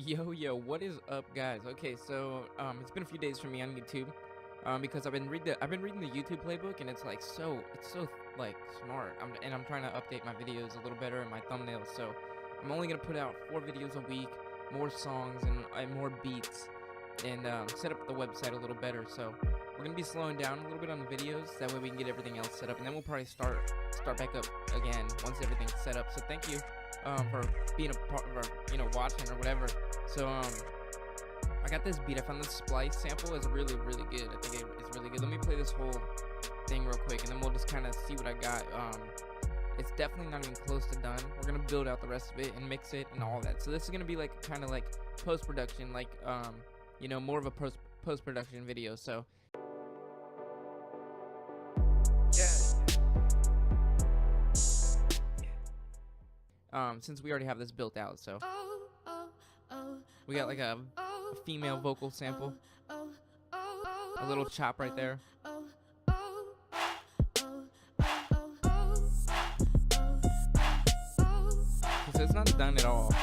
Yo, what is up, guys? Okay, so it's been a few days for me on YouTube, because I've been reading the YouTube playbook, and it's so like smart. I'm trying to update my videos a little better and my thumbnails. So I'm only gonna put out 4 videos a week, more songs and more beats, and set up the website a little better. So we're gonna be slowing down a little bit on the videos. That way we can get everything else set up, and then we'll probably start back up again once everything's set up. So thank you for being a part of our, watching or whatever. So I got this beat. I found this splice sample is really good. I think it's really good. Let me play this whole thing real quick, and then we'll just kind of see what I got. It's definitely not even close to done. We're gonna build out the rest of it and mix it and all that. So this is gonna be like kind of like post-production, like more of a post-production video. So since we already have this built out, so we got like a female vocal sample, a little chop right there. So it's not done at all.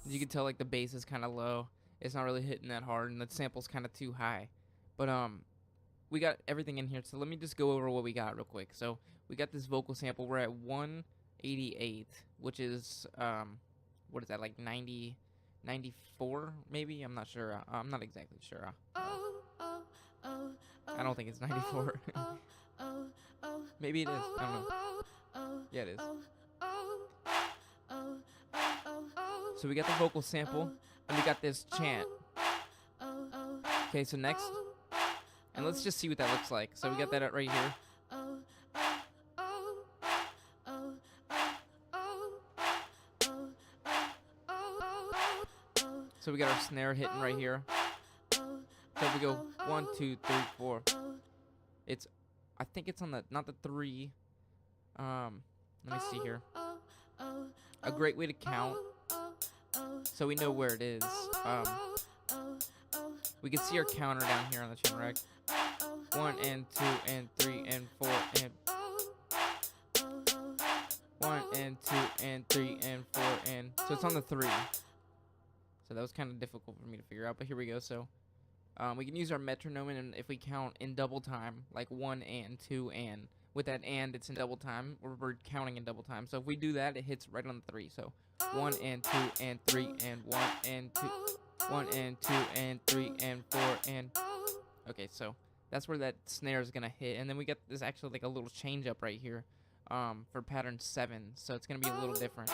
You can tell like the bass is kind of low. It's not really hitting that hard, and the sample's kind of too high. But we got everything in here. So let me just go over what we got real quick. So we got this vocal sample. We're at 188, which is what is that, like 94 maybe? I'm not sure. I'm not exactly sure. I don't think it's 94. Maybe it is. I don't know. Yeah, it is. So we got the vocal sample, and we got this chant. Okay, so next, and let's just see what that looks like. So we got that right here. So we got our snare hitting right here. So we go 1, 2, 3, 4. I think it's on the, not the 3. Let me see here. A great way to count, so we know where it is. We can see our counter down here on the channel rack. 1 and 2 and 3 and 4 and 1 and 2 and 3 and 4 and so it's on the 3. So that was kind of difficult for me to figure out, but here we go. So we can use our metronome, and if we count in double time, like 1 and 2 and, with that and, it's in double time. We're counting in double time. So if we do that, it hits right on the 3. So 1 and 2 and 3 and 1 and 2, 1 and 2 and 3 and 4 and. Okay, so that's where that snare is gonna hit, and then we got this actually like a little change up right here for pattern 7. So it's gonna be a little different.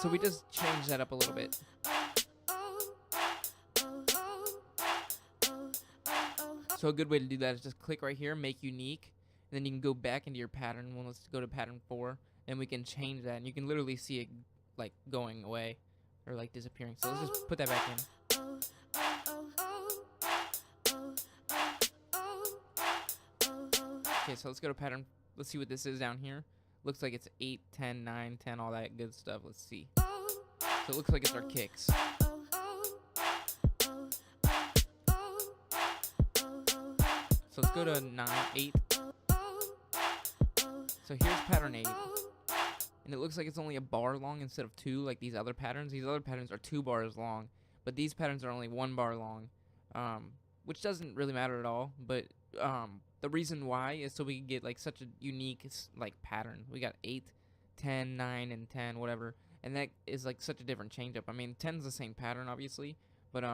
So we just change that up a little bit. So a good way to do that is just click right here, make unique, and then you can go back into your pattern. Well, let's go to pattern 4, and we can change that, and you can literally see it like going away or like disappearing. So let's just put that back in. Okay, so let's go to pattern. Let's see what this is down here. Looks like it's 8, 10, 9, 10, all that good stuff. Let's see. So it looks like it's our kicks. So let's go to 9, 8. So here's pattern 8. And it looks like it's only a bar long instead of 2, like these other patterns. These other patterns are 2 bars long, but these patterns are only 1 bar long, which doesn't really matter at all. But the reason why is so we can get like such a unique like pattern. We got 8, 10, 9, and 10, whatever, and that is like such a different change up. I mean, 10's the same pattern obviously, but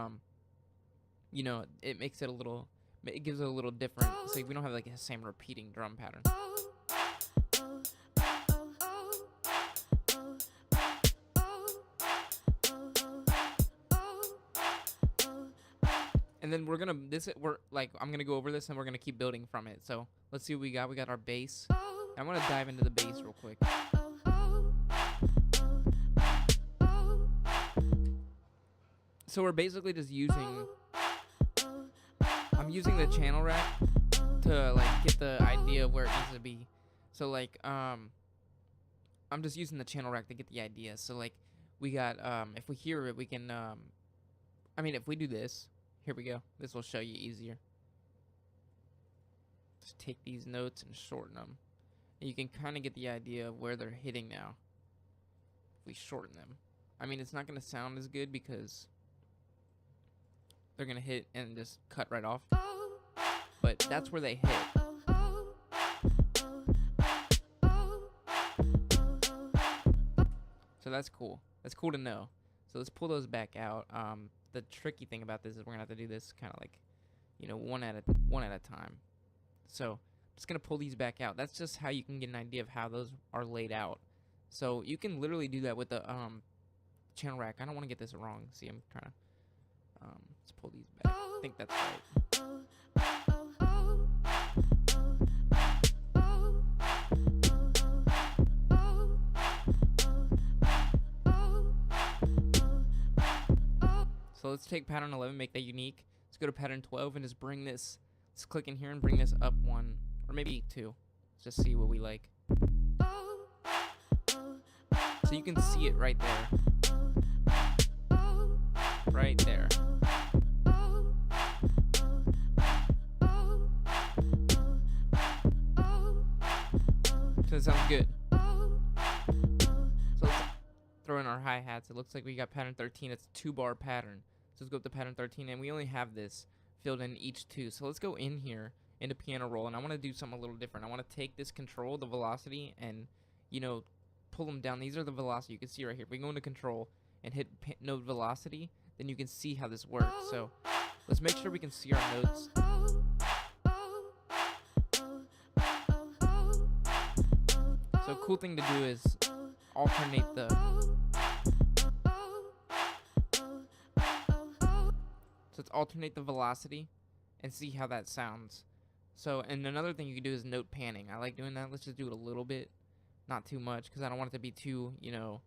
it makes it a little, it gives it a little different. It's like we don't have like the same repeating drum pattern. And then I'm gonna go over this, and we're gonna keep building from it. So let's see what we got. We got our bass. I want to dive into the bass real quick. So we're basically just using, I'm using the channel rack to like get the idea of where it needs to be. So like I'm just using the channel rack to get the idea. So like we got if we hear it, we can if we do this. Here we go. This will show you easier. Just take these notes and shorten them. And you can kind of get the idea of where they're hitting now. If we shorten them. I mean, it's not gonna sound as good because they're gonna hit and just cut right off. But that's where they hit. So that's cool. That's cool to know. So let's pull those back out. The tricky thing about this is we're gonna have to do this kind of like, you know, one at a time. So I'm just gonna pull these back out. That's just how you can get an idea of how those are laid out. So you can literally do that with the channel rack. I don't want to get this wrong. See, I'm trying to let's pull these back. I think that's right. So let's take pattern 11, make that unique. Let's go to pattern 12 and just bring this. Let's click in here and bring this up one, or maybe two. Let's just see what we like. So you can see it right there. Right there. So that sounds good. So let's throw in our hi-hats. It looks like we got pattern 13. It's a 2-bar pattern. So let's go up to pattern 13, and we only have this filled in each 2. So let's go in here into piano roll, and I want to do something a little different. I want to take this control, the velocity, and, you know, pull them down. These are the velocity. You can see right here. If we go into control and hit note velocity, then you can see how this works. So let's make sure we can see our notes. So a cool thing to do is alternate the velocity and see how that sounds. So, and another thing you can do is note panning. I like doing that. Let's just do it a little bit, not too much, because I don't want it to be too, you know,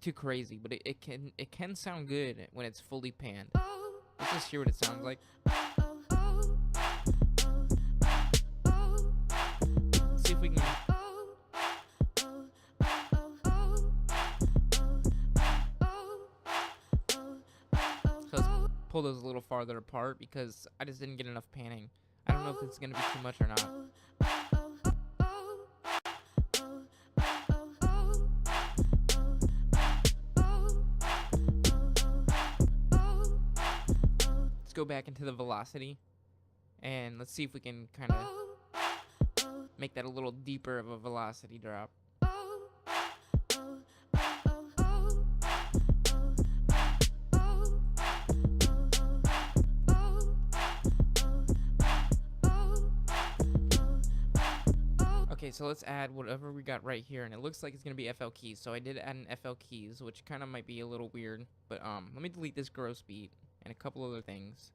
too crazy. But it can sound good when it's fully panned. Let's just hear what it sounds like. See if we can. Pull those a little farther apart because I just didn't get enough panning. I don't know if it's gonna be too much or not. Let's go back into the velocity and let's see if we can kind of make that a little deeper of a velocity drop. Okay, so let's add whatever we got right here, and it looks like it's gonna be FL keys. So I did add an FL keys, which kind of might be a little weird, but let me delete this gross beat and a couple other things.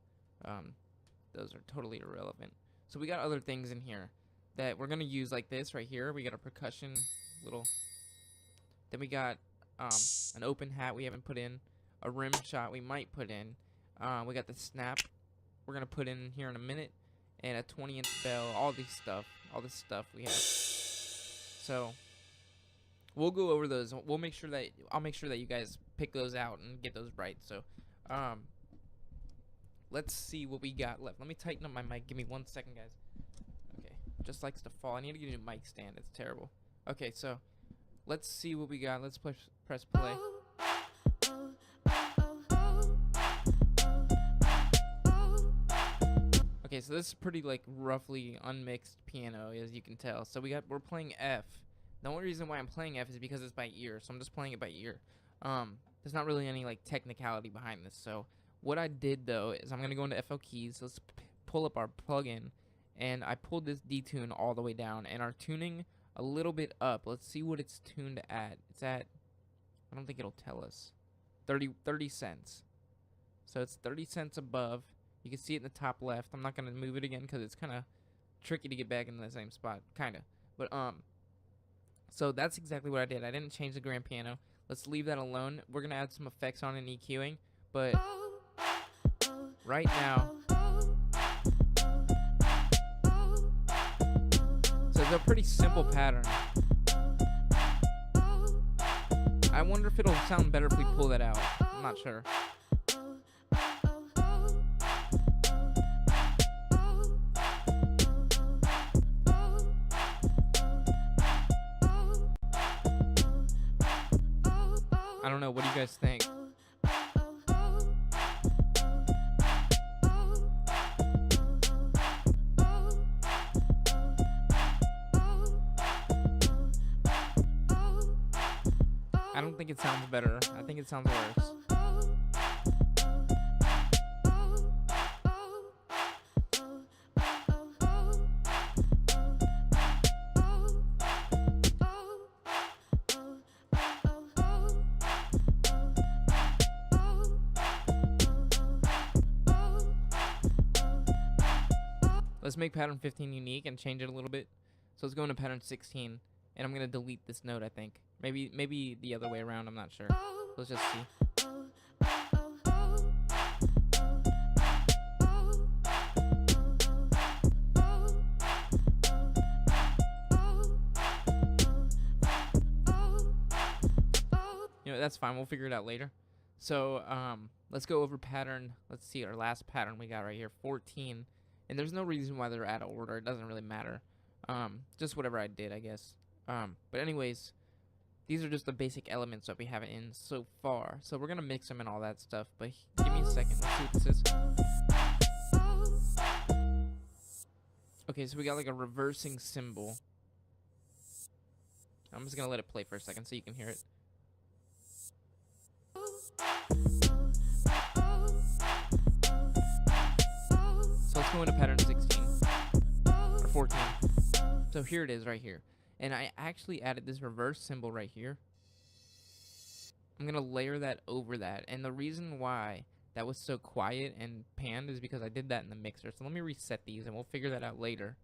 Those are totally irrelevant. So we got other things in here that we're gonna use, like this right here. We got a percussion little. Then we got an open hat we haven't put in, a rim shot we might put in. We got the snap we're gonna put in here in a minute, and a 20-inch bell. All this stuff we have. So we'll go over those. I'll make sure that you guys pick those out and get those right. So let's see what we got left. Let me tighten up my mic. Give me 1 second, guys. Okay, just likes to fall. I need to get a new mic stand. It's terrible. Okay, so let's see what we got. Let's press play. Okay, so this is pretty like roughly unmixed piano, as you can tell. So we're playing F. The only reason why I'm playing F is because it's by ear, so I'm just playing it by ear. There's not really any like technicality behind this. So what I did though is I'm gonna go into FL keys. So let's pull up our plugin, and I pulled this detune all the way down, and our tuning a little bit up. Let's see what it's tuned at. It's at, I don't think it'll tell us, 30 cents. So it's 30 cents above. You can see it in the top left. I'm not gonna move it again because it's kind of tricky to get back into the same spot, kind of. But so that's exactly what I did. I didn't change the grand piano. Let's leave that alone. We're gonna add some effects on and EQing, but right now, so it's a pretty simple pattern. I wonder if it'll sound better if we pull that out. I'm not sure. I don't know. What do you guys think? I don't think it sounds better. I think it sounds worse. Let's make pattern 15 unique and change it a little bit. So let's go into pattern 16, and I'm gonna delete this note. I think maybe the other way around. I'm not sure. Let's just see. You know, that's fine. We'll figure it out later. So let's go over pattern. Let's see our last pattern we got right here, 14. And there's no reason why they're out of order. It doesn't really matter. Just whatever I did, I guess. But anyways, these are just the basic elements that we have in so far. So we're gonna mix them and all that stuff. But give me a second. Let's see what this is. Okay, so we got like a reversing cymbal. I'm just gonna let it play for a second so you can hear it. So let's go into pattern 16 or 14. So here it is right here. And I actually added this reverse cymbal right here. I'm going to layer that over that. And the reason why that was so quiet and panned is because I did that in the mixer. So let me reset these and we'll figure that out later.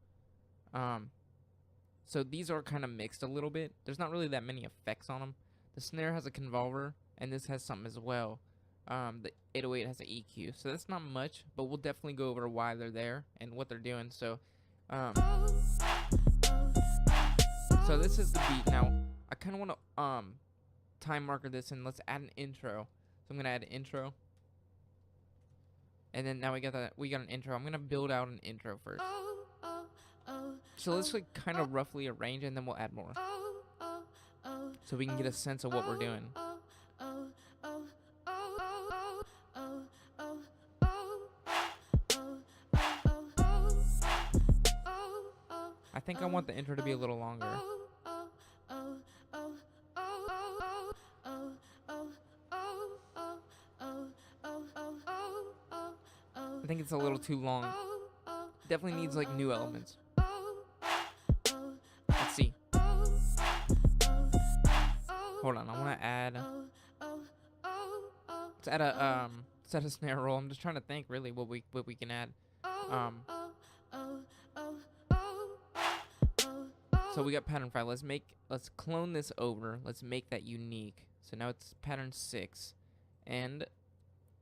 So these are kind of mixed a little bit. There's not really that many effects on them. The snare has a convolver and this has something as well. The 808 has an EQ, so that's not much, but we'll definitely go over why they're there and what they're doing. So so this is the beat. Now I kind of want to time marker this and let's add an intro. So I'm gonna add an intro, and then now we got an intro. I'm gonna build out an intro first. So let's like kind of roughly arrange, and then we'll add more, so we can get a sense of what we're doing. I think I want the intro to be a little longer. I think it's a little too long. Definitely needs like new elements. Let's see. Hold on, I want to add. Let's add a snare roll. I'm just trying to think really what we can add. So we got pattern 5. Let's clone this over. Let's make that unique. So now it's pattern 6, and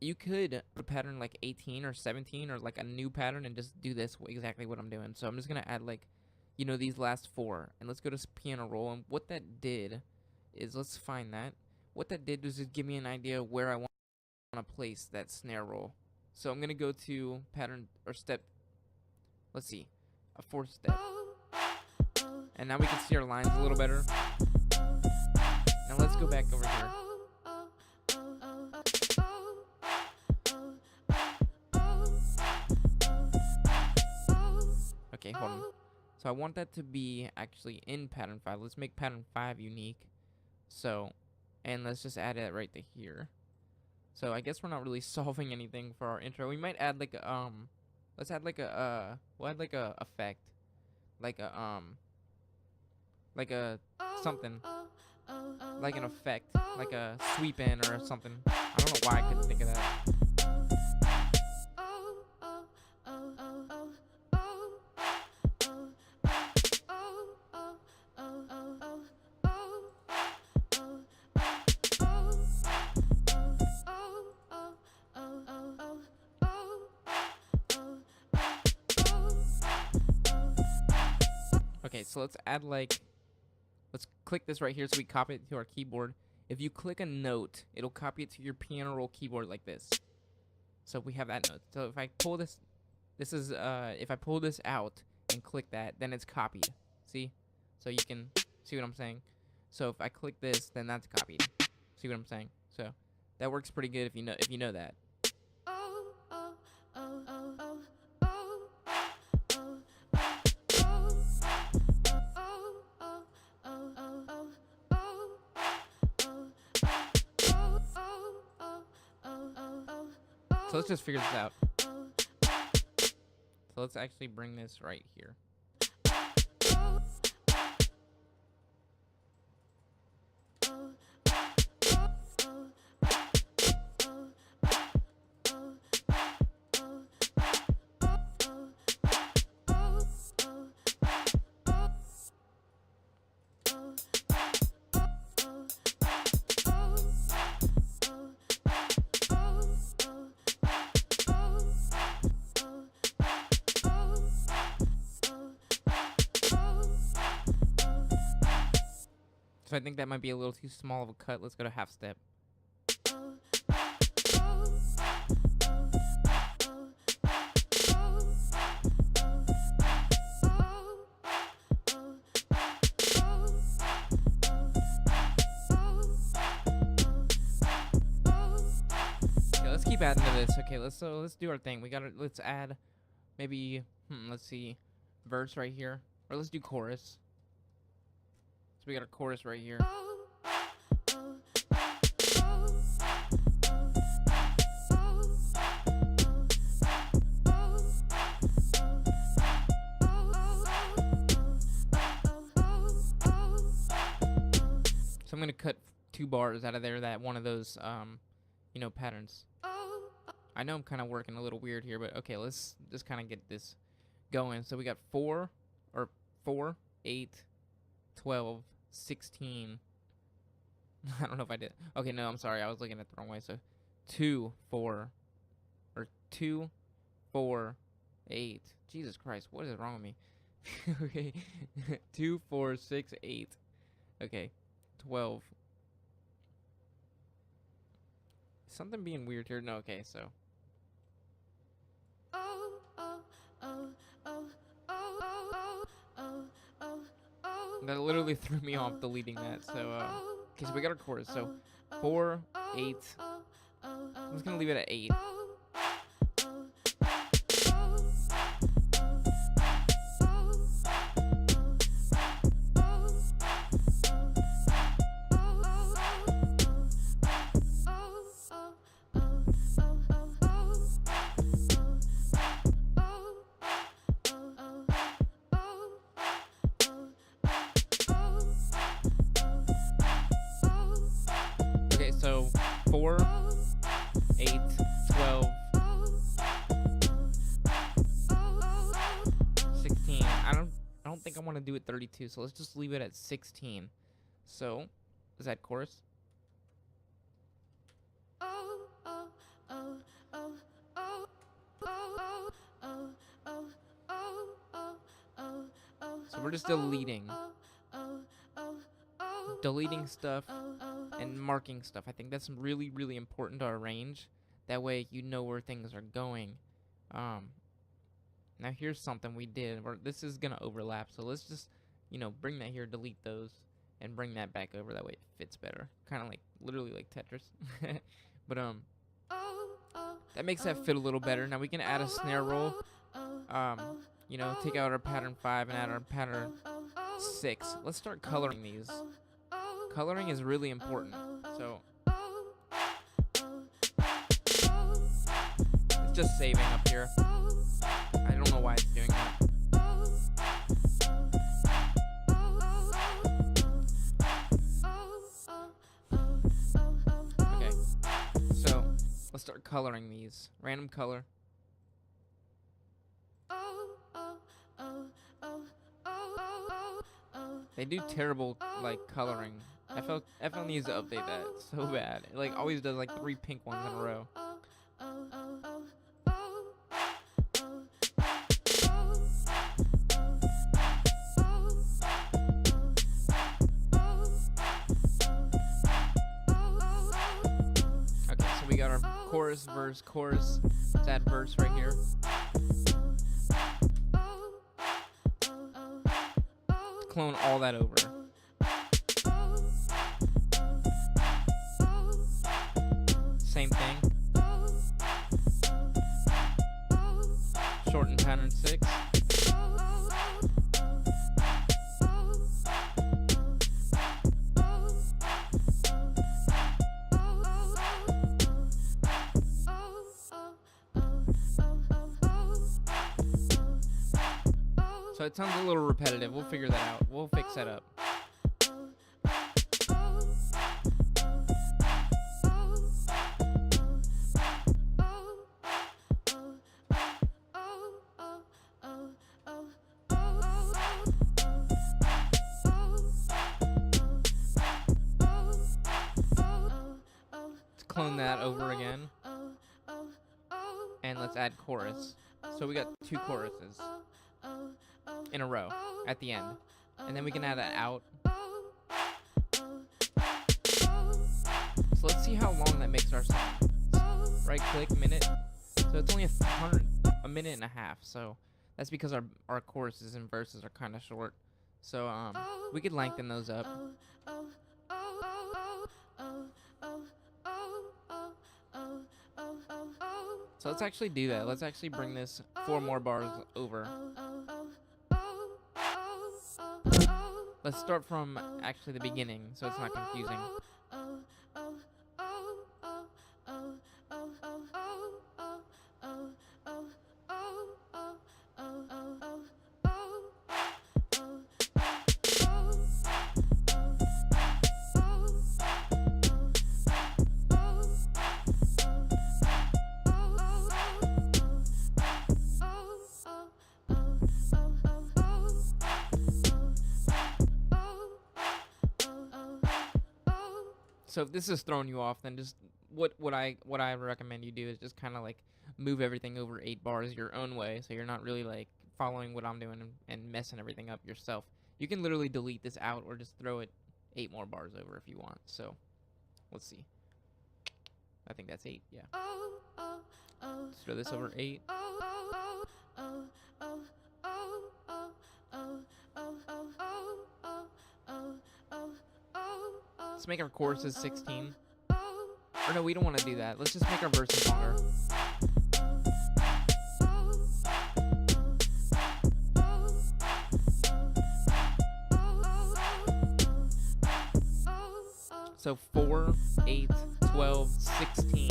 you could put a pattern like 18 or 17 or like a new pattern and just do this exactly what I'm doing. So I'm just gonna add like, you know, these last 4, and let's go to piano roll. And what that did is, let's find that. What that did was just give me an idea of where I want to place that snare roll. So I'm gonna go to pattern or step. Let's see, a 4th step. And now we can see our lines a little better. Now let's go back over here. Okay, hold on. So I want that to be actually in pattern 5. Let's make pattern 5 unique. So, and let's just add it right to here. So I guess we're not really solving anything for our intro. We might add like a, let's add like a, we'll add like a effect. Like a, something, like an effect, like a sweep in or something. I don't know why I couldn't think of that. Okay, so let's add like, let's click this right here so we copy it to our keyboard. If you click a note, it'll copy it to your piano roll keyboard like this. So we have that note. So if I pull this, if I pull this out and click that, then it's copied. See? So you can see what I'm saying. So if I click this, then that's copied. So See what I'm saying? So that works pretty good if you know that. So let's just figure this out. So let's actually bring this right here. So I think that might be a little too small of a cut. Let's go to half step. Okay, let's keep adding to this. Okay, let's do our thing. Let's add maybe let's see, verse right here, or let's do chorus. So we got a chorus right here. So I'm gonna cut 2 bars out of there, that one of those patterns. I know I'm kind of working a little weird here, but okay, let's just kind of get this going. So we got 4, 8, 12, 16. I don't know if I did. Okay, no, I'm sorry. I was looking at the wrong way. So 2, 4, 8. Jesus Christ, what is wrong with me? Okay, 2, 4, 6, 8. Okay, 12. Something being weird here. No, okay, so. That literally threw me off deleting that. So, okay, so we got our chorus. So 4, 8. I'm just gonna leave it at 8. Okay, so 4, 8, 12, 16. I don't think I want to do it 32, so let's just leave it at 16. So, is that chorus? So we're just deleting stuff and marking stuff. I think that's really, really important to arrange. That way you know where things are going. Now here's something we did. This is gonna overlap, so let's just, bring that here, delete those, and bring that back over. That way it fits better. Kind of like, literally like Tetris. But that makes that fit a little better. Now we can add a snare roll. Take out our pattern 5 and add our pattern 6. Let's start coloring these. Coloring is really important. So it's just saving up here. I don't know why it's doing that. Okay, so let's start coloring these. Random color. They do terrible, coloring. FL needs to update that so bad. It, always does, 3 pink ones in a row. Okay, so we got our chorus, verse, chorus. Let's add verse right here. Clone all that over. pattern 6. So it sounds a little repetitive. We'll figure that out. We'll fix that up. Let's clone that over again. And let's add chorus. So we got 2 choruses in a row at the end. And then we can add that out. So let's see how long that makes our song. Right click, minute. So it's only a minute and a half. So that's because our choruses and verses are kind of short. So we could lengthen those up. So let's actually do that. Let's actually bring this 4 more bars over. Let's start from actually the beginning so it's not confusing. So if this is throwing you off, then just what I recommend you do is just kind of like move everything over 8 bars your own way, so you're not really like following what I'm doing and messing everything up yourself. You can literally delete this out or just throw it 8 more bars over if you want. So let's see. I think that's 8. Yeah. Let's throw this over 8. Let's make our choruses 16. Or no, we don't want to do that. Let's just make our verses longer. So 4, 8, 12, 16,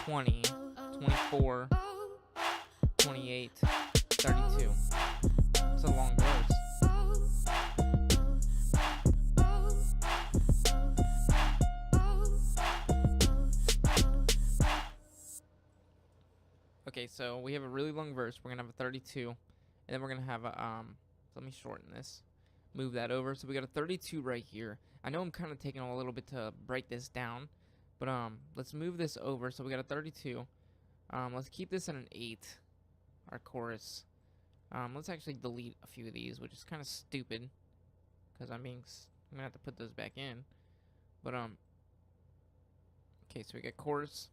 20, 24, 28, 32. It's a long verse. Okay, so we have a really long verse. We're gonna have a 32, and then we're gonna have a let me shorten this. Move that over. So we got a 32 right here. I know I'm kind of taking a little bit to break this down, but let's move this over. So we got a 32. Let's keep this at an 8. Our chorus. Let's actually delete a few of these, which is kind of stupid, because I'm gonna have to put those back in. But okay, so we got chorus.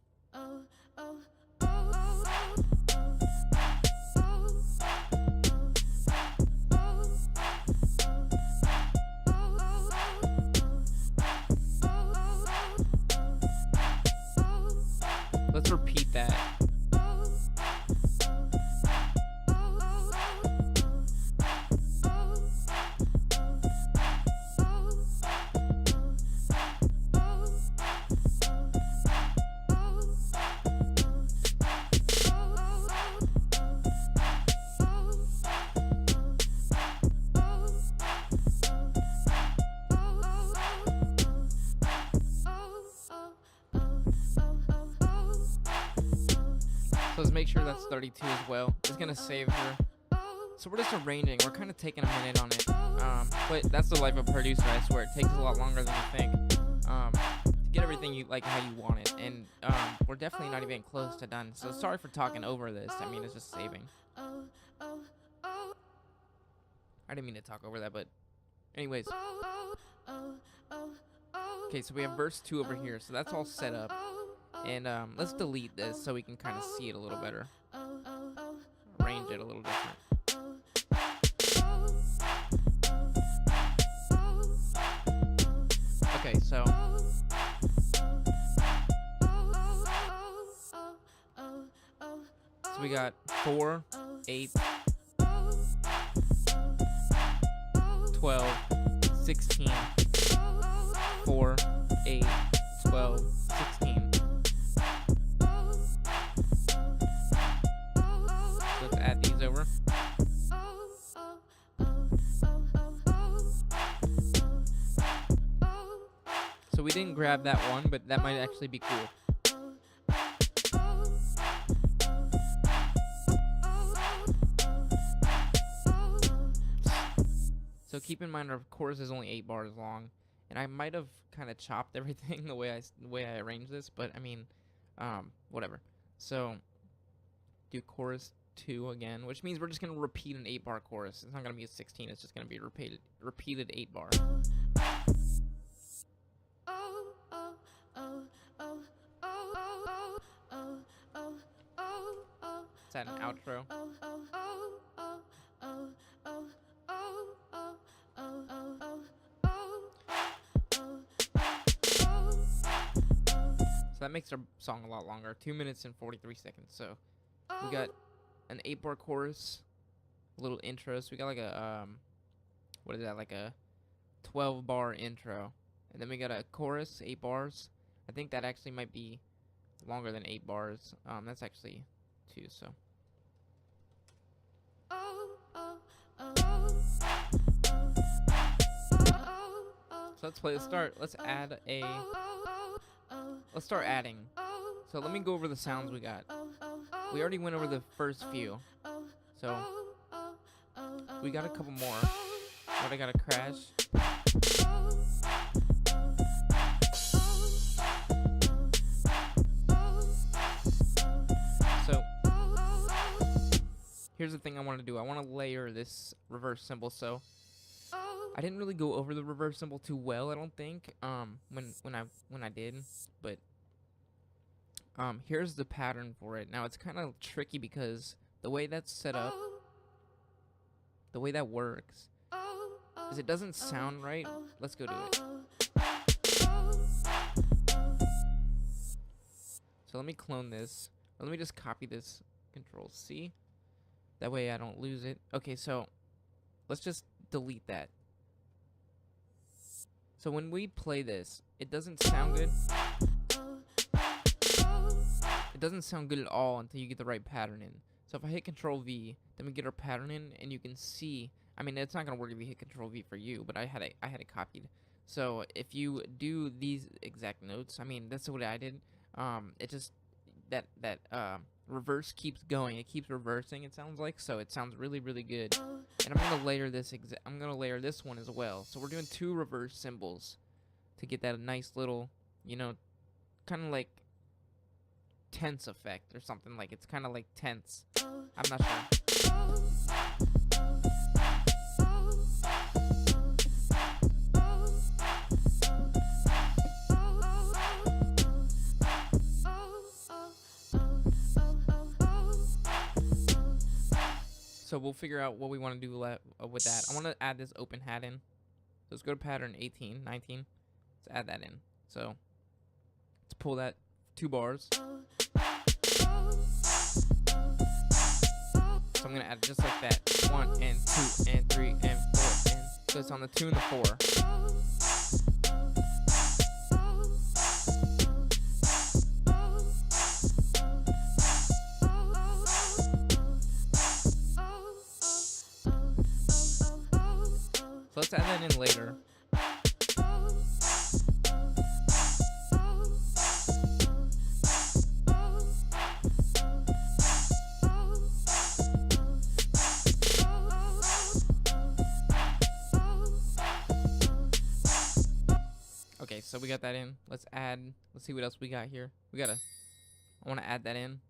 Let's repeat that. So let's make sure that's 32 as well. It's gonna save her. So we're just arranging. We're kind of taking a minute on it. But that's the life of a producer, I swear. It takes a lot longer than you think. To get everything you like how you want it. And we're definitely not even close to done. So sorry for talking over this. I mean, it's just saving. I didn't mean to talk over that, but anyways. Okay, so we have verse 2 over here. So that's all set up. And let's delete this so we can kind of see it a little better. Arrange it a little different. Okay, so So we got 4, 8, 12, 16, 4, 8, 12, 16. Let's add these over. So we didn't grab that one, but that might actually be cool. So keep in mind our chorus is only 8 bars long, and I might have kind of chopped everything the way I arranged this, but I mean, whatever. So do chorus 2 again, which means we're just gonna repeat an 8-bar chorus. It's not gonna be a 16. It's just gonna be repeated 8 bar. Is that an outro? So that makes our song a lot longer, 2 minutes and 43 seconds. So we got an 8-bar chorus, a little intro. So we got like a what is that? Like a 12-bar intro, and then we got a chorus, 8 bars. I think that actually might be longer than 8 bars. That's actually 2. So. So let's play the start. Let's add a. Let's start adding. So let me go over the sounds we got. We already went over the first few. So we got a couple more. But I got a crash. So here's the thing I want to do. I want to layer this reverse cymbal. So I didn't really go over the reverse cymbal too well, I don't think, when I did, but here's the pattern for it. Now it's kind of tricky because the way that's set up, the way that works, is it doesn't sound right. Let's go do it. So let me clone this. Or let me just copy this, Control C. That way I don't lose it. Okay, so let's just delete that. So when we play this, it doesn't sound good. It doesn't sound good at all until you get the right pattern in. So if I hit Control V, then we get our pattern in, and you can see. I mean, it's not gonna work if you hit Control V for you, but I had it copied. So if you do these exact notes, I mean, that's what I did. It just that reverse keeps going. It keeps reversing. It sounds like, so it sounds really, really good. And I'm gonna layer this. I'm gonna layer this one as well. So we're doing 2 reverse cymbals to get that nice little, you know, kind of like tense effect or something. Like it's kind of like tense. I'm not sure. So we'll figure out what we want to do with that. I want to add this open hat in. So let's go to pattern 18, 19. Let's add that in. So let's pull that 2 bars. So I'm going to add it just like that. 1 and 2 and 3 and 4. And so it's on the 2 and the 4. So let's add that in later. Okay, so we got that in. Let's see what else we got here. I want to add that in.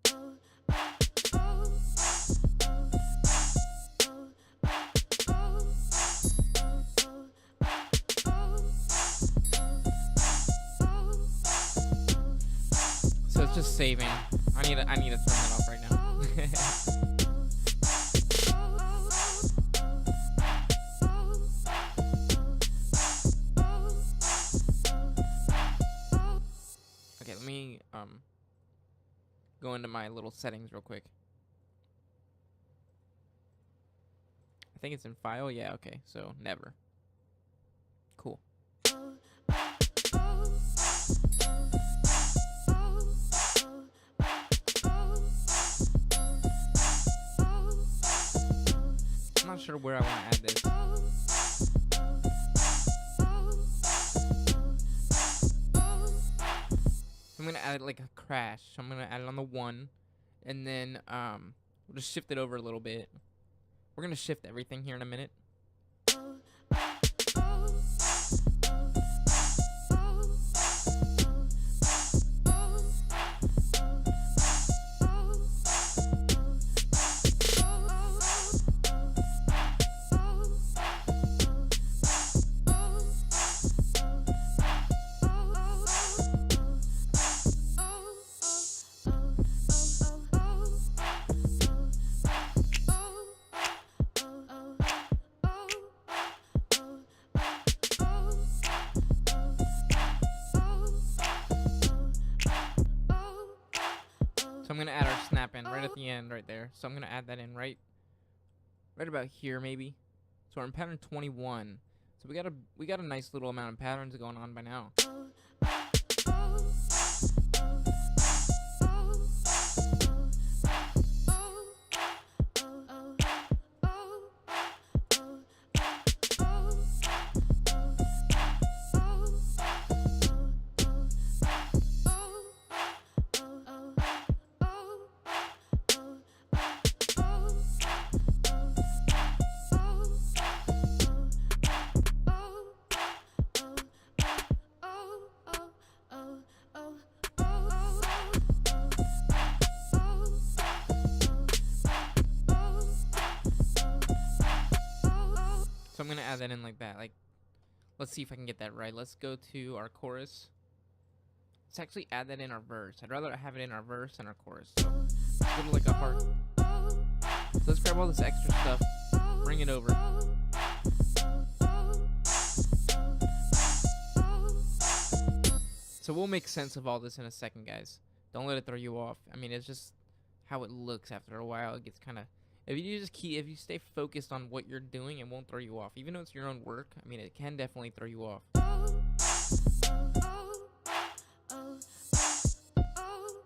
So it's just saving. I need to turn that off right now. Okay, let me go into my little settings real quick. think it's in file. Yeah, okay. So never. Cool. I'm not sure where I want to add this. I'm gonna add it like a crash. I'm gonna add it on the 1, and then we'll just shift it over a little bit. We're gonna shift everything here in a minute. So I'm gonna add our snap in right at the end, right there. So I'm gonna add that in right about here, maybe. So we're in pattern 21. So we got a nice little amount of patterns going on by now. So I'm gonna add that in like that. Like, let's see if I can get that right. Let's go to our chorus. Let's actually add that in our verse. I'd rather have it in our verse than our chorus. So sort of like a heart. So let's grab all this extra stuff, bring it over. So we'll make sense of all this in a second, guys. Don't let it throw you off. I mean, it's just how it looks after a while. It gets kind of... If you stay focused on what you're doing, it won't throw you off. Even though it's your own work, I mean, it can definitely throw you off.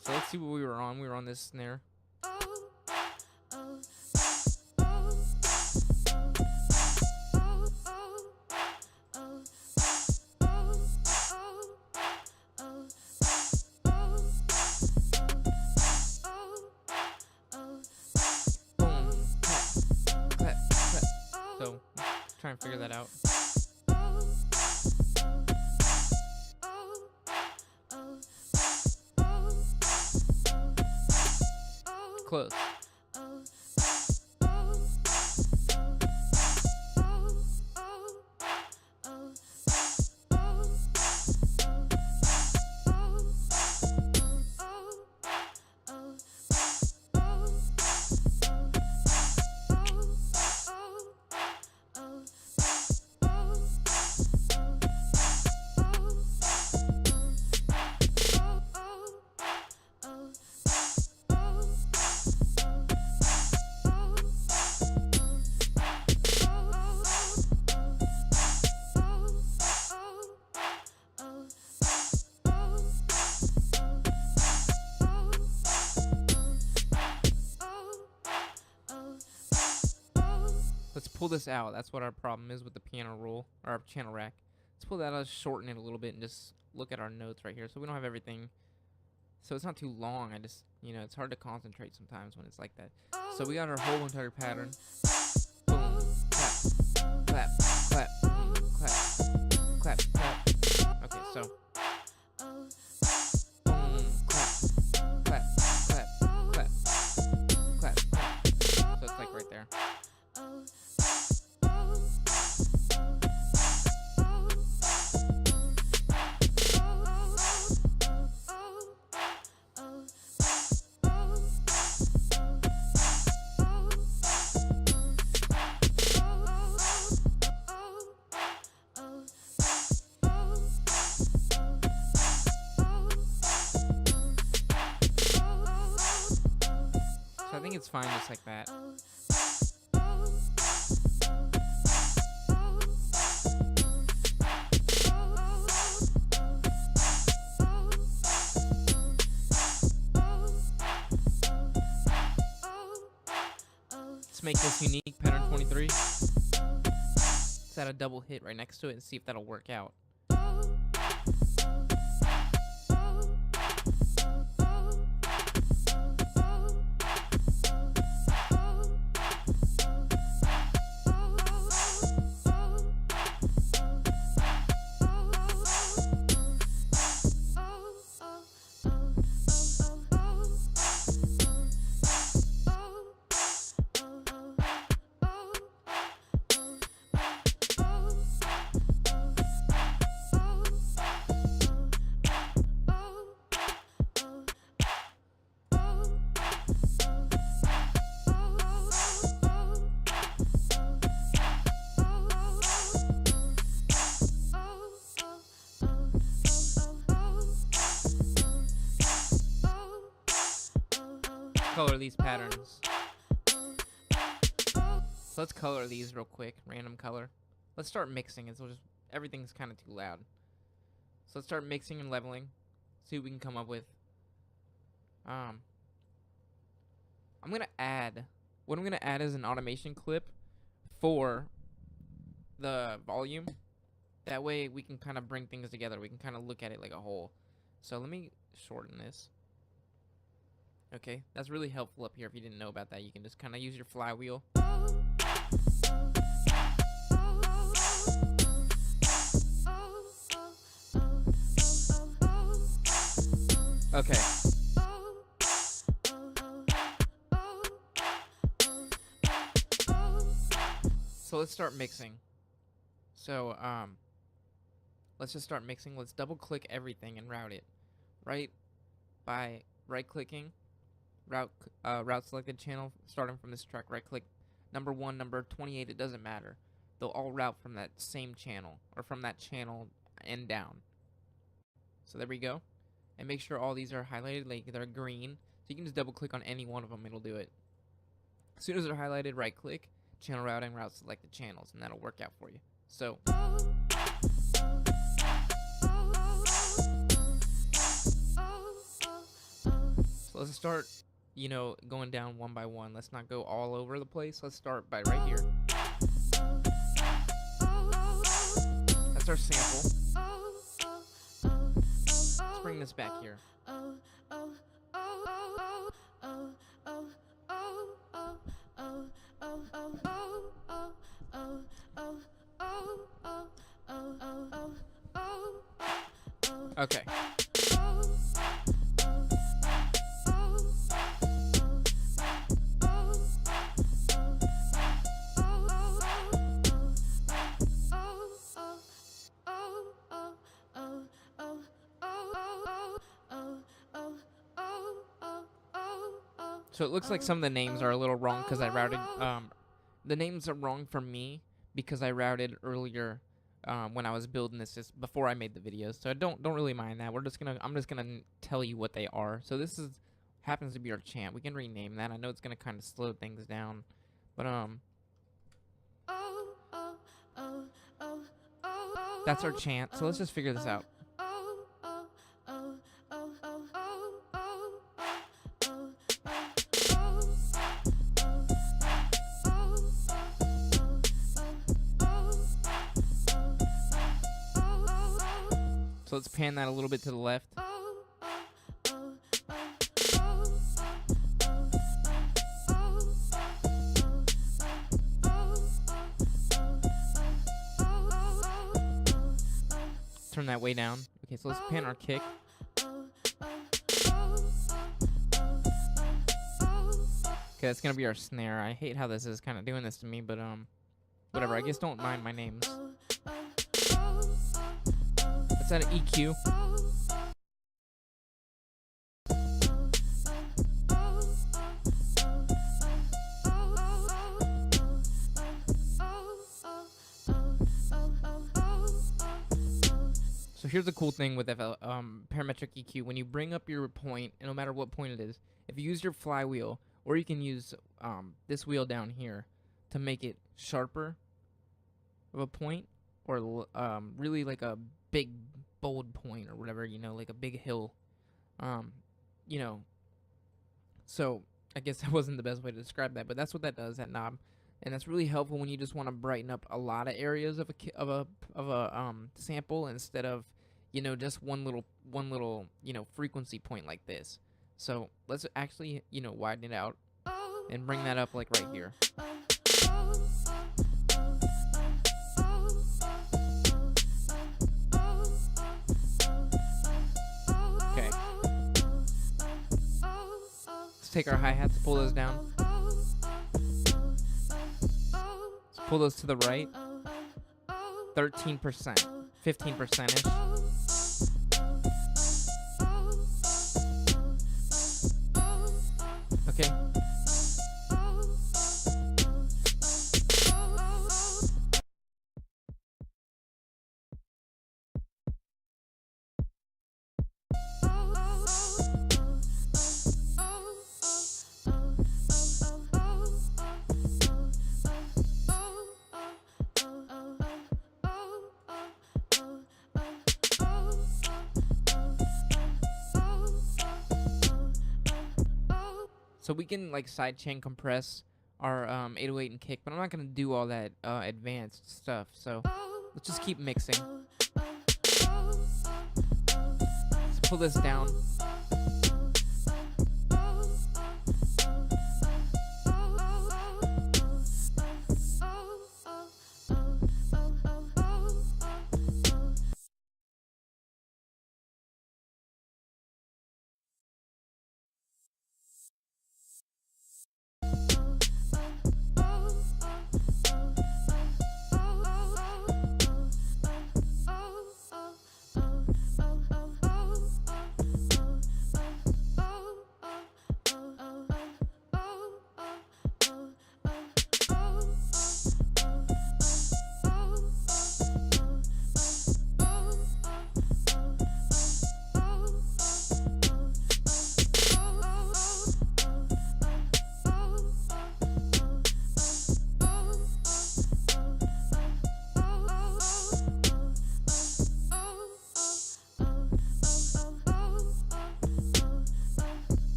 So let's see what we were on. We were on this snare. So, try and figure that out. Close. Let's pull this out. That's what our problem is with the piano roll, or our channel rack. Let's pull that out, shorten it a little bit, and just look at our notes right here. So we don't have everything. So it's not too long. I just, it's hard to concentrate sometimes when it's like that. So we got our whole entire pattern. Boom, clap, clap, clap, boom, clap, clap, clap. Okay, so. Boom, clap, clap, clap, clap, clap, clap. So it's like right there. I think it's fine just like that. make this unique, pattern 23. Let's add a double hit right next to it and see if that'll work out. Color these patterns. So let's color these real quick. Random color. Let's start mixing. It's just everything's kind of too loud. So let's start mixing and leveling. See what we can come up with. I'm gonna add. What I'm gonna add is an automation clip for the volume. That way we can kind of bring things together. We can kind of look at it like a whole. So let me shorten this. Okay, that's really helpful up here. If you didn't know about that, you can just kind of use your flywheel. Okay. So let's start mixing. So let's just start mixing. Let's double click everything and route it. By right clicking. Route selected channel, starting from this track, right click, number 1, number 28, it doesn't matter. They'll all route from that same channel, or from that channel and down. So there we go. And make sure all these are highlighted, like they're green. So you can just double click on any one of them, it'll do it. As soon as they're highlighted, right click, channel routing, route selected channels, and that'll work out for you. So let's start, going down one by one. Let's not go all over the place. Let's start by right here. That's our sample. Let's bring this back here. Okay. So it looks like some of the names are a little wrong because I routed, the names are wrong for me because I routed earlier when I was building this just before I made the videos. So don't really mind that. I'm just gonna tell you what they are. So this happens to be our chant. We can rename that. I know it's gonna kind of slow things down, but that's our chant. So let's just figure this out. So let's pan that a little bit to the left. Turn that way down. Okay, so let's pan our kick. Okay, that's gonna be our snare. I hate how this is kind of doing this to me, but whatever. I guess don't mind my names. Let's add an EQ. So here's the cool thing with parametric EQ. When you bring up your point, and no matter what point it is, if you use your flywheel, or you can use this wheel down here to make it sharper of a point, or really like a big bold point or whatever, like a big hill, so I guess that wasn't the best way to describe that, but that's what that does, that knob. And that's really helpful when you just want to brighten up a lot of areas of a sample instead of, you know, just one little, you know, frequency point like this. So let's actually, you know, widen it out and bring that up like right here. Okay. Let's take our hi-hats, pull those down. Let's pull those to the right. 13%, 15%-ish. Okay. So we can like sidechain compress our 808 and kick, but I'm not gonna do all that advanced stuff. So let's just keep mixing. Let's pull this down.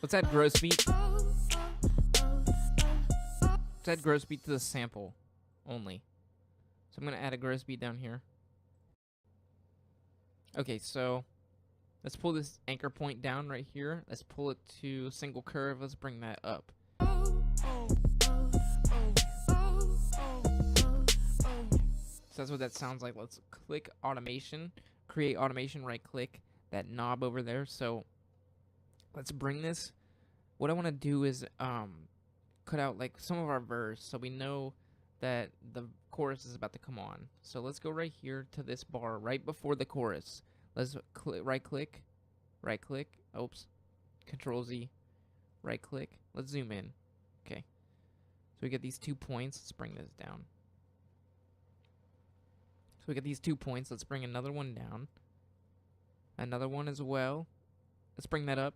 Let's add gross beat. Let's add gross beat to the sample only. So I'm going to add a gross beat down here. Okay, so let's pull this anchor point down right here. Let's pull it to single curve. Let's bring that up. So that's what that sounds like. Let's click automation, create automation, right click that knob over there. So let's bring this. What I want to do is cut out like some of our verse so we know that the chorus is about to come on. So let's go right here to this bar right before the chorus. Let's right click, oops, Control Z, right click. Let's zoom in. Okay. So we get these 2 points. Let's bring this down. So we get these 2 points. Let's bring another one down. Another one as well. Let's bring that up.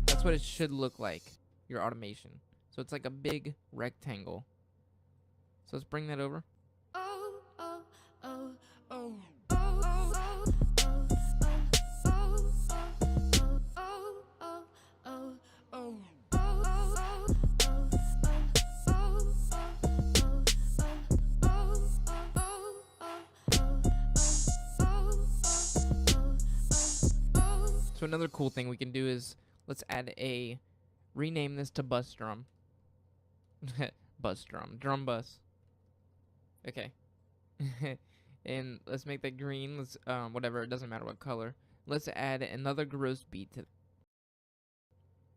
That's what it should look like, your automation. So it's like a big rectangle. So let's bring that over. So another cool thing we can do is let's rename this to bus drum. Drum bus. Okay. And let's make that green. Let's whatever, it doesn't matter what color. Let's add another gross beat to.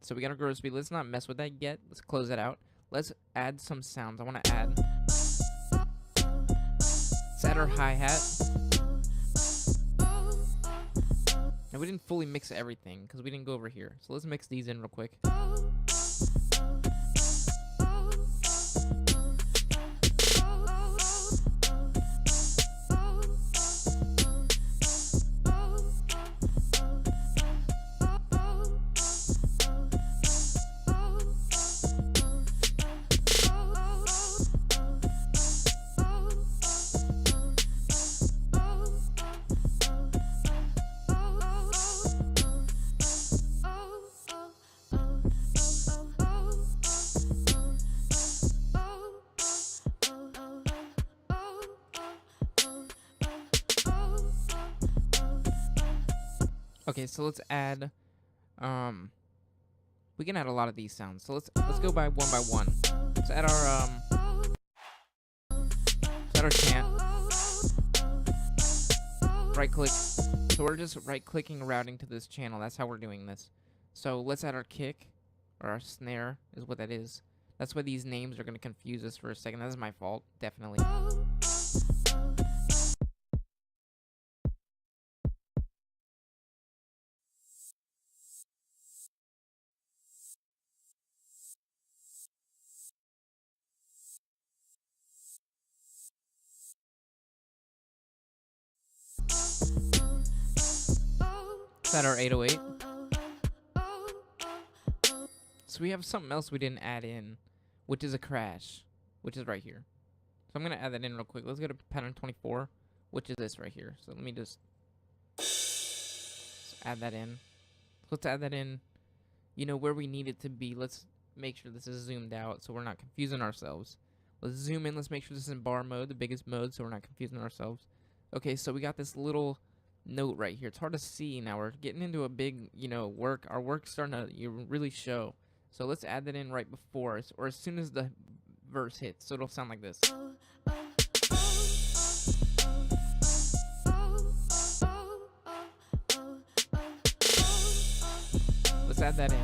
So we got our gross beat. Let's not mess with that yet. Let's close that out. Let's add some sounds. I want to add. Let's add our hi-hat. And we didn't fully mix everything because we didn't go over here. So let's mix these in real quick. Okay, so let's add, we can add a lot of these sounds. So let's go by one. Let's add our chant. Right click. So we're just right clicking routing to this channel. That's how we're doing this. So let's add our kick, or our snare is what that is. That's why these names are going to confuse us for a second. That is my fault, definitely. Let's add our 808. So we have something else we didn't add in, which is a crash, which is right here. So I'm going to add that in real quick. Let's go to pattern 24, which is this right here. So let me just add that in. Let's add that in, you know, where we need it to be. Let's make sure this is zoomed out so we're not confusing ourselves. Let's zoom in. Let's make sure this is in bar mode, the biggest mode, so we're not confusing ourselves. Okay, so we got this little note right here. It's hard to see now. We're getting into a big, you know, work. Our work's starting to really show. So let's add that in right before us, or as soon as the verse hits. So it'll sound like this. Let's add that in.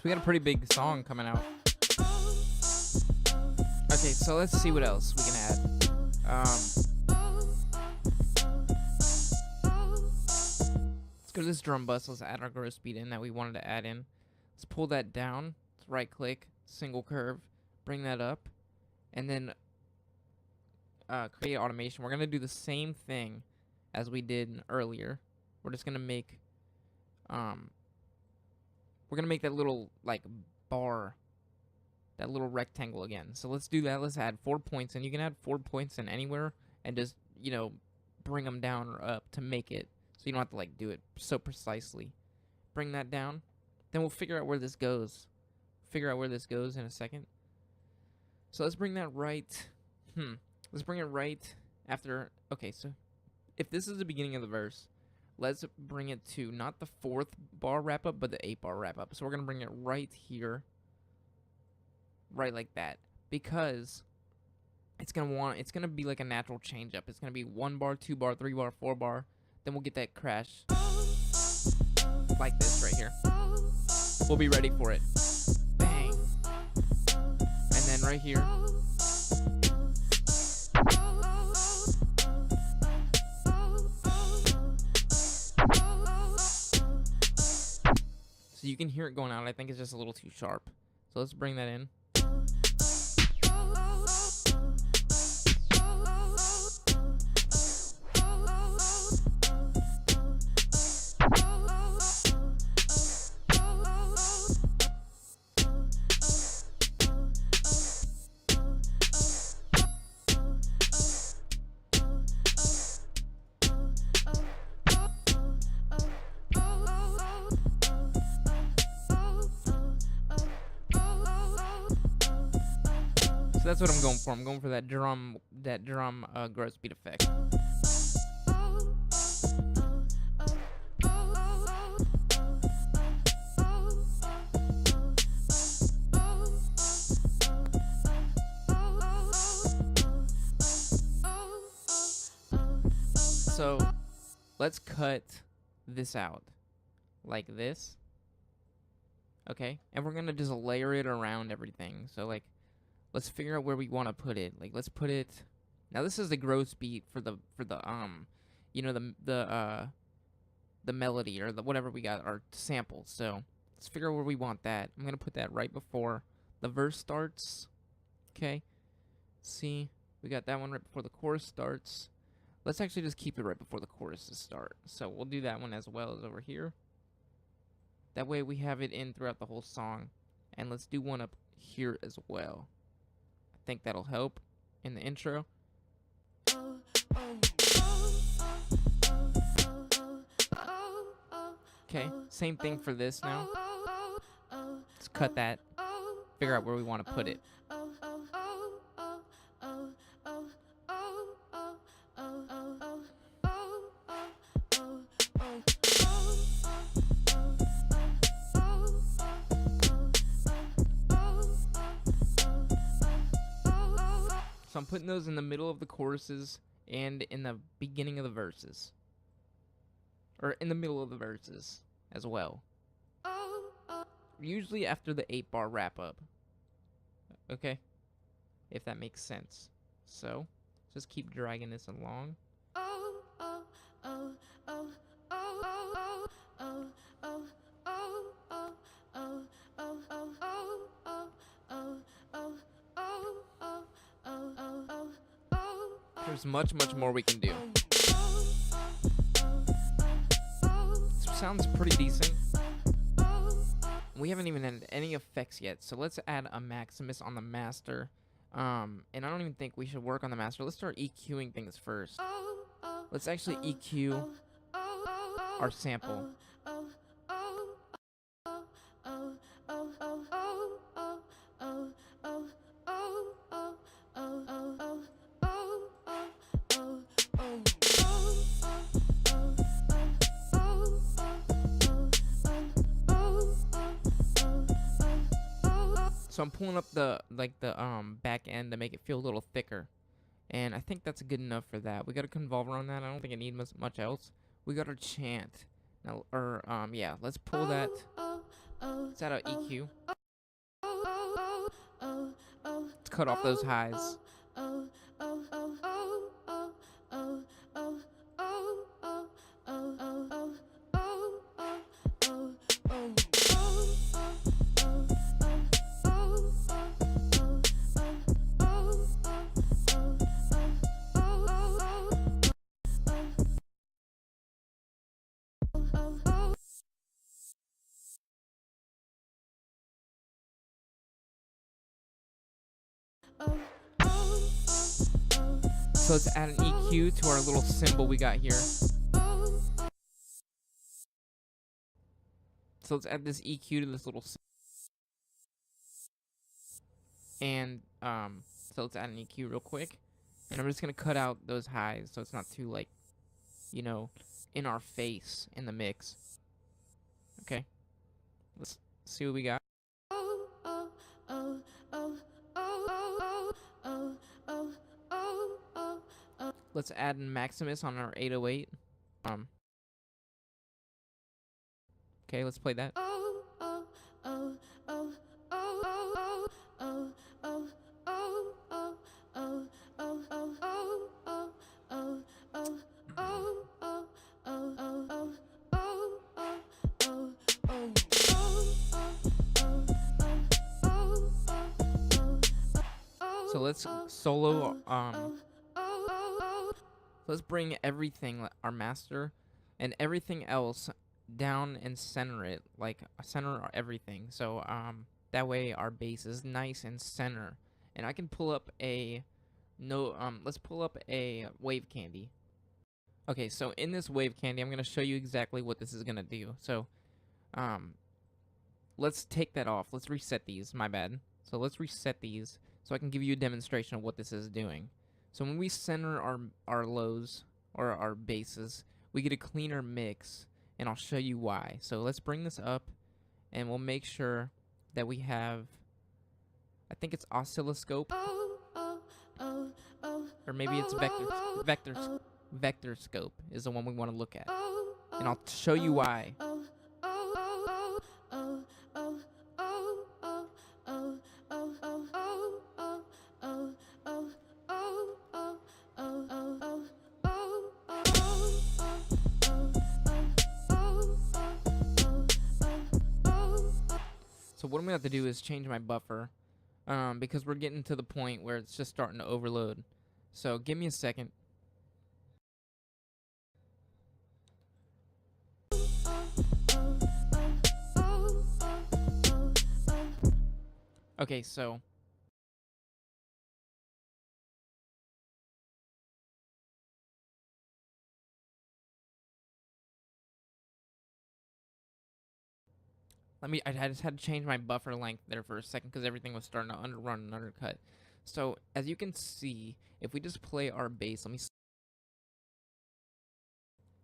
We got a pretty big song coming out. Okay, so let's see what else we can add. Let's go to this drum bus. Let's add our gross beat in that we wanted to add in. Let's pull that down. Let's right click, single curve, bring that up, and then create automation. We're gonna do the same thing as we did earlier. We're just gonna make we're gonna make that little like bar, that little rectangle again. So let's do that. Let's add 4 points, and you can add 4 points in anywhere and just, you know, bring them down or up to make it so you don't have to like do it so precisely. Bring that down, then we'll figure out where this goes. Figure out where this goes in a second. So let's bring that right. Let's bring it right after. Okay, so if this is the beginning of the verse, let's bring it to not the 4th bar wrap up, but the 8 bar wrap up. So we're gonna bring it right here, right like that, because it's gonna be like a natural change up. It's gonna be 1 bar, 2 bar, 3 bar, 4 bar. Then we'll get that crash like this right here. We'll be ready for it. Bang. And then right here. So you can hear it going out. I think it's just a little too sharp. So let's bring that in. So that's what I'm going for. I'm going for that drum gross beat effect. So let's cut this out like this. Okay, and we're gonna just layer it around everything. So like, let's figure out where we want to put it. Like, let's put it. Now this is the gross beat for the you know, the melody or the whatever we got, our sample. So let's figure out where we want that. I'm gonna put that right before the verse starts. Okay. See, we got that one right before the chorus starts. Let's actually just keep it right before the choruses start. So we'll do that one as well as over here. That way we have it in throughout the whole song. And let's do one up here as well. I think that'll help in the intro. Okay, same thing for this now. Let's cut that. Figure out where we want to put it. So I'm putting those in the middle of the choruses and in the beginning of the verses. Or in the middle of the verses as well. Usually after the 8-bar wrap up. Okay? If that makes sense. So, just keep dragging this along. There's much more we can do. Sounds pretty decent. We haven't even had any effects yet, so let's add a Maximus on the master. And I don't even think we should work on the master. Let's start EQing things first. Let's actually EQ our sample. So I'm pulling up the back end to make it feel a little thicker, and I think that's good enough for that. We got a convolver on that. I don't think it needs much else. We got our chant now, or yeah. Let's pull that. Let's add our EQ. Let's cut off those highs. So let's add an EQ to our little symbol we got here. So let's add this EQ to this little and so let's add an EQ real quick. And I'm just gonna cut out those highs so it's not too, like, you know, in our face in the mix. Okay. Let's see what we got. Let's add Maximus on our 808. Okay, let's play that. So let's solo, let's bring everything, our master, and everything else down and center it, like center everything. So that way our bass is nice and center. And I can pull up a let's pull up a wave candy. Okay, so in this wave candy, I'm gonna show you exactly what this is gonna do. So let's take that off. Let's reset these. My bad. So let's reset these so I can give you a demonstration of what this is doing. So when we center our lows or our basses, we get a cleaner mix, and I'll show you why. So let's bring this up, and we'll make sure that we have, I think it's oscilloscope, or maybe it's vector scope is the one we want to look at, and I'll show you why. So what I'm gonna have to do is change my buffer, because we're getting to the point where it's just starting to overload. So give me a second. Okay, so I just had to change my buffer length there for a second because everything was starting to underrun and undercut. So as you can see, if we just play our bass, if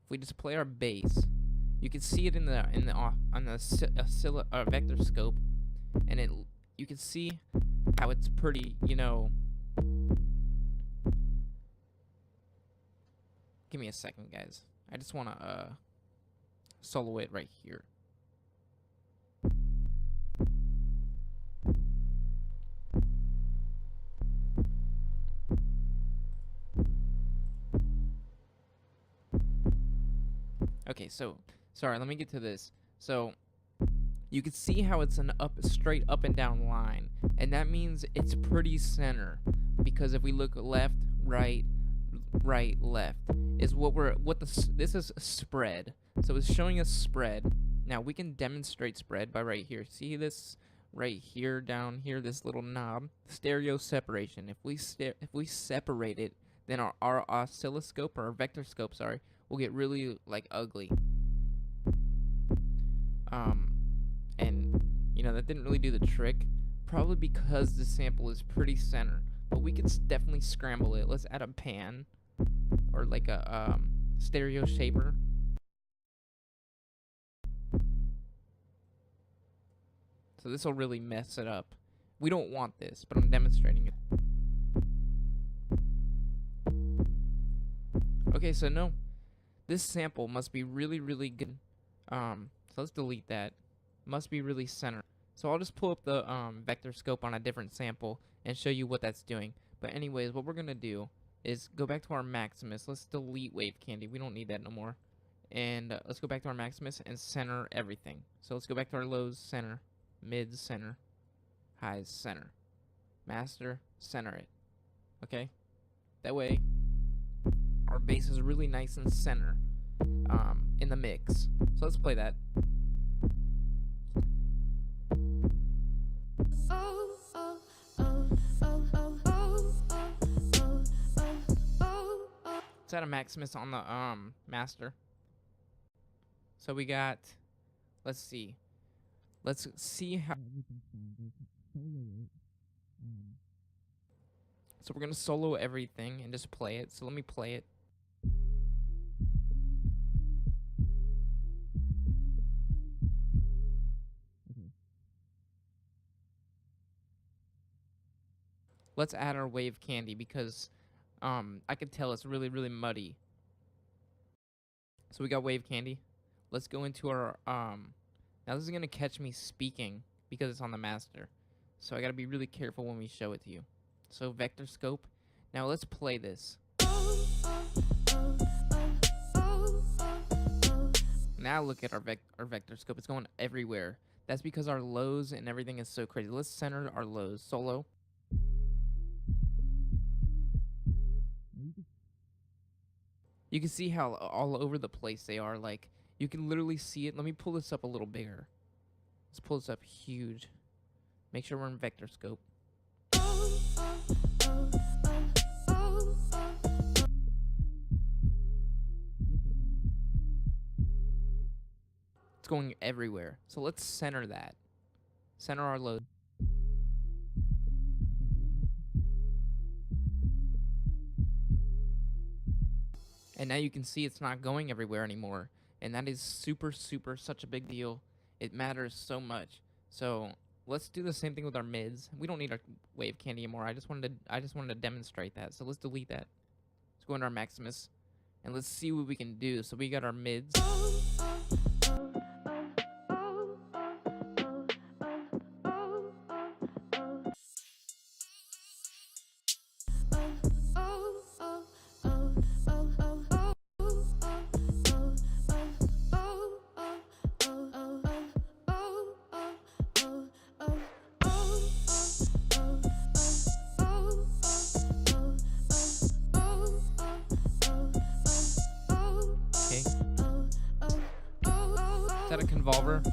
we just play our bass, you can see it on the vector scope, and you can see how it's pretty, Give me a second, guys. I just want to solo it right here. Okay, so sorry, let me get to this. So you can see how it's an straight up and down line, and that means it's pretty center, because if we look left, right, left is this is spread. So it's showing us spread. Now we can demonstrate spread by right here. See this right here, down here, this little knob, stereo separation. If we separate it, then our oscilloscope, or our vector scope, sorry, will get really like ugly. And that didn't really do the trick, probably because the sample is pretty center. But we could definitely scramble it. Let's add a pan, or like a stereo shaper. So this will really mess it up. We don't want this, but I'm demonstrating it. Okay, so no, this sample must be really, really good. So let's delete that. Must be really center. So I'll just pull up the vector scope on a different sample and show you what that's doing. But anyways, what we're gonna do is go back to our Maximus. Let's delete Wave Candy. We don't need that no more. And let's go back to our Maximus and center everything. So let's go back to our lows, center, mids, center, highs, center, master, center it. Okay? That way, our bass is really nice and center in the mix. So let's play that. Let's add a Maximus on the master. So we got, let's see how we can solo it. So we're gonna solo everything and just play it. So let me play it. Let's add our Wave Candy, because I could tell it's really, really muddy. So we got Wave Candy. Let's go into our now this is gonna catch me speaking because it's on the master. So I gotta be really careful when we show it to you. So vector scope. Now let's play this. Now look at our vector scope. It's going everywhere. That's because our lows and everything is so crazy. Let's center our lows. Solo. You can see how all over the place they are. Like, you can literally see it. Let me pull this up a little bigger. Let's pull this up huge. Make sure we're in vector scope. It's going everywhere. So let's center that. Center our load. And now you can see it's not going everywhere anymore. And that is super, super, such a big deal. It matters so much. So let's do the same thing with our mids. We don't need our Wave Candy anymore. I just wanted to demonstrate that. So let's delete that. Let's go into our Maximus and let's see what we can do. So we got our mids. Is that a convolver?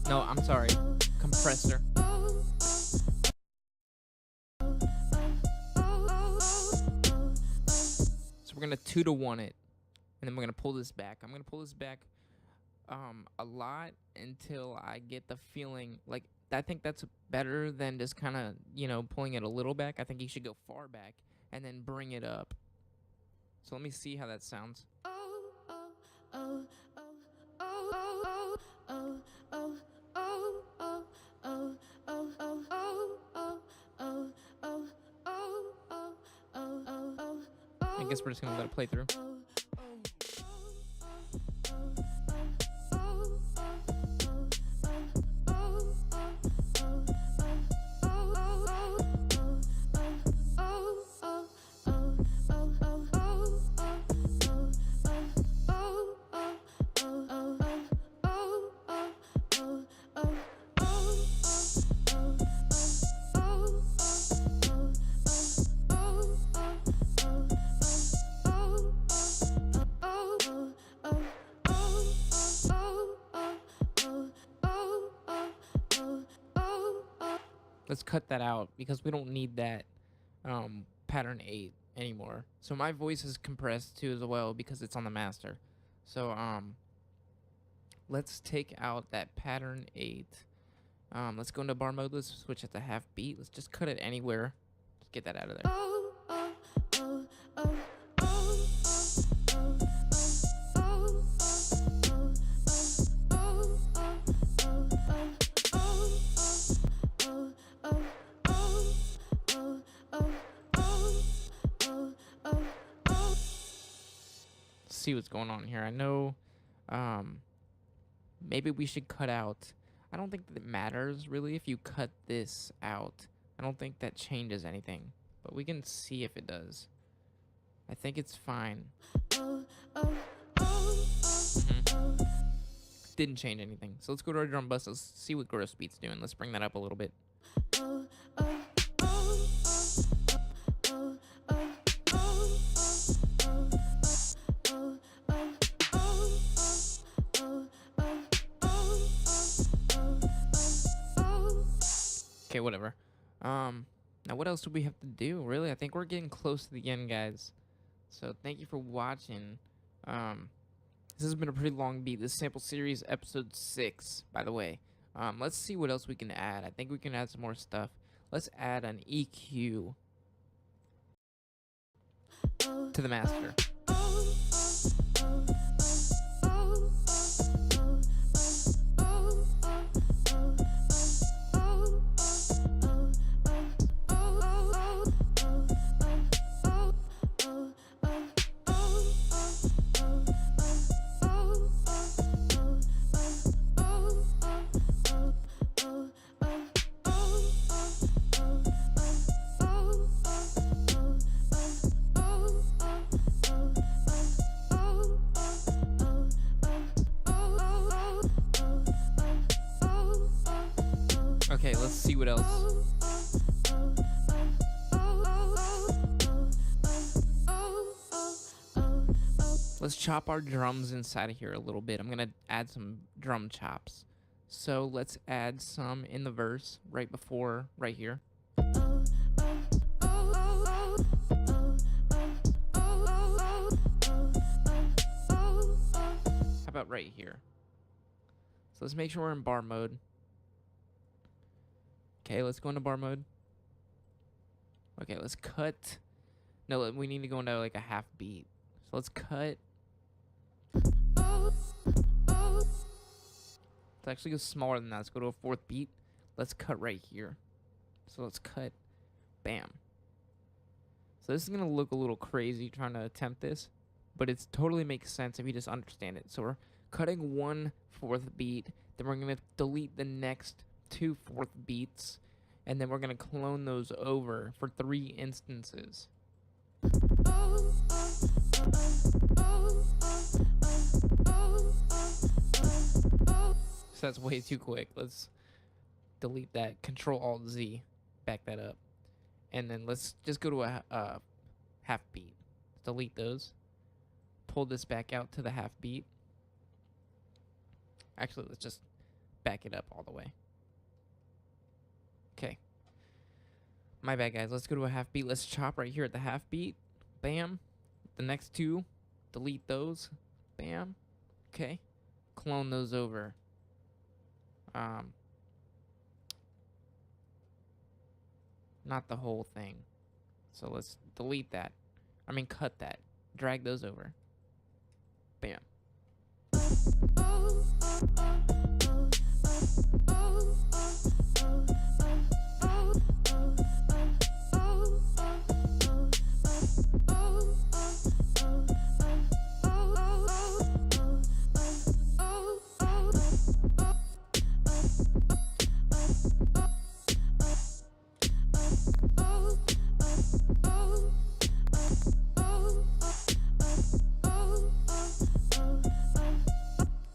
No, I'm sorry. Compressor. we're gonna 2-to-1 it, and then we're gonna pull this back. I'm gonna pull this back a lot until I get the feeling like I think that's better than just kind of, you know, pulling it a little back. I think you should go far back and then bring it up. So let me see how that sounds. I guess we're just gonna let it play through. Let's cut that out because we don't need that pattern 8 anymore. So my voice is compressed too as well because it's on the master. So let's take out that pattern 8. Let's go into bar mode. Let's switch it to half beat. Let's just cut it anywhere. Let's get that out of there. See what's going on here. I know maybe we should cut out. I don't think that it matters really if you cut this out. I don't think that changes anything, but we can see if it does. I think it's fine. Didn't change anything. So let's go to our drum bus. Let's see what gross beat's doing. Let's bring that up a little bit. Okay, whatever. Now what else do we have to do? Really, I think we're getting close to the end, guys. So thank you for watching. This has been a pretty long beat. This sample series, episode 6, by the way. Let's see what else we can add. I think we can add some more stuff. Let's add an EQ to the master. Okay, let's see what else. Let's chop our drums inside of here a little bit. I'm gonna add some drum chops. So let's add some in the verse right before, right here. How about right here? So let's make sure we're in bar mode. Okay, let's go into bar mode. Okay, let's cut. No, we need to go into like a half beat. So let's cut. Let's actually go smaller than that. Let's go to a 4th beat. Let's cut right here. So let's cut. Bam. So this is going to look a little crazy trying to attempt this, but it totally makes sense if you just understand it. So we're cutting 1 4th beat, then we're going to delete the next 2 4th beats, and then we're going to clone those over for 3 instances. So that's way too quick. Let's delete that. Control-Alt-Z. Back that up. And then let's just go to a half beat. Delete those. Pull this back out to the half beat. Actually, let's just back it up all the way. Okay. My bad, guys. Let's go to a half beat. Let's chop right here at the half beat. Bam. the next two, delete those. Bam. Okay. Clone those over. Not the whole thing. So let's delete that. I mean, cut that. Drag those over. Bam.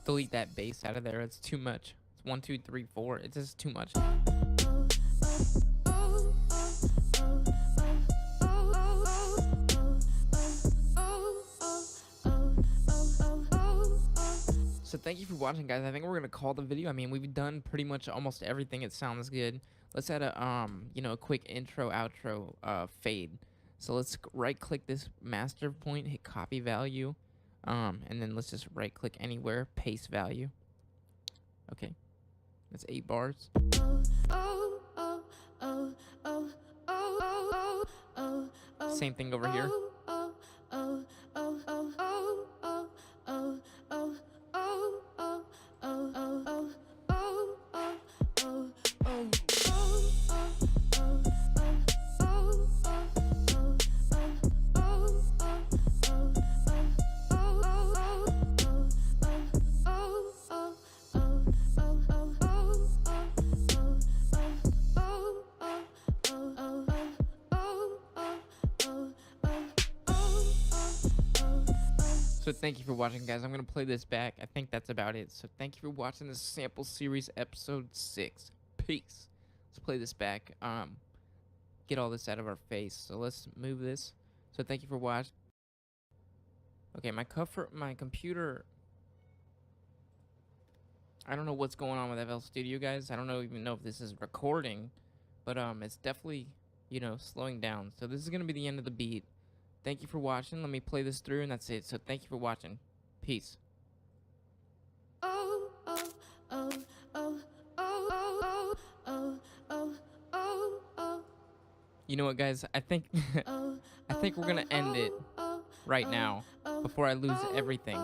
Delete that bass out of there. It's too much. It's 1, 2, 3, 4. It's just too much. So thank you for watching, guys. I think we're gonna call the video. I mean, we've done pretty much almost everything. It sounds good. Let's add a a quick intro outro fade. So let's right click this master point, hit copy value. And then let's just right click anywhere, paste value. Okay, that's 8 bars. Same thing over here. So thank you for watching, guys. I'm going to play this back. I think that's about it. So thank you for watching this sample series episode 6. Peace. Let's play this back. Get all this out of our face. So let's move this. So thank you for watching. Okay, my computer. I don't know what's going on with FL Studio, guys. I don't even know if this is recording, but it's definitely, slowing down. So this is going to be the end of the beat. Thank you for watching. Let me play this through, and that's it. So thank you for watching. Peace. You know what, guys? I think I think we're gonna end it right now before I lose everything.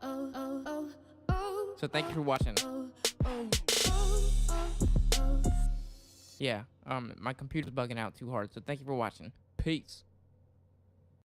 So thank you for watching. Yeah, my computer's bugging out too hard. So thank you for watching. Peace.